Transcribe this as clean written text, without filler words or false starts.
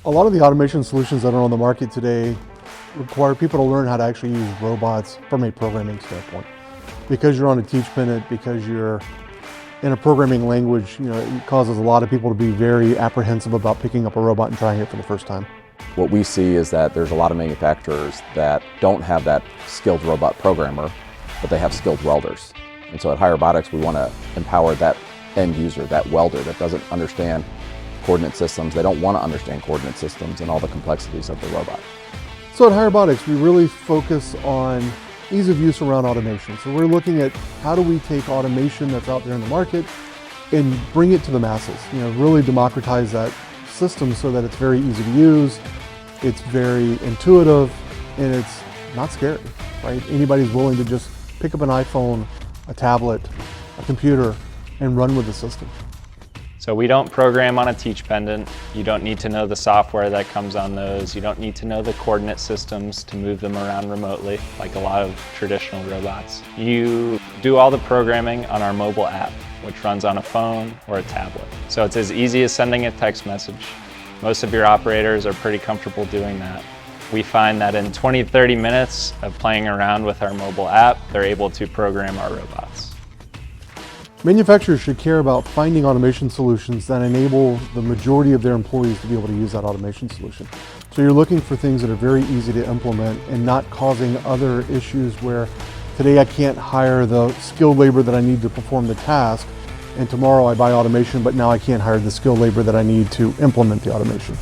A lot of the automation solutions that are on the market today require people to learn how to actually use robots from a programming standpoint. Because you're on a teach pendant, because you're in a programming language, it causes a lot of people to be very apprehensive about picking up a robot and trying it for the first time. What we see is that there's a lot of manufacturers that don't have that skilled robot programmer, but they have skilled welders. And so at Hirebotics, we want to empower that end user, that welder that doesn't understand coordinate systems. They don't want to understand coordinate systems and all the complexities of the robot. So at Hirebotics, we really focus on ease of use around automation. So we're looking at how do we take automation that's out there in the market and bring it to the masses, really democratize that system so that it's very easy to use, it's very intuitive, and it's not scary, right? Anybody's willing to just pick up an iPhone, a tablet, a computer, and run with the system. So we don't program on a teach pendant. You don't need to know the software that comes on those. You don't need to know the coordinate systems to move them around remotely, like a lot of traditional robots. You do all the programming on our mobile app, which runs on a phone or a tablet. So it's as easy as sending a text message. Most of your operators are pretty comfortable doing that. We find that in 20-30 minutes of playing around with our mobile app, they're able to program our robots. Manufacturers should care about finding automation solutions that enable the majority of their employees to be able to use that automation solution. So you're looking for things that are very easy to implement and not causing other issues where today I can't hire the skilled labor that I need to perform the task, and tomorrow I buy automation, but now I can't hire the skilled labor that I need to implement the automation.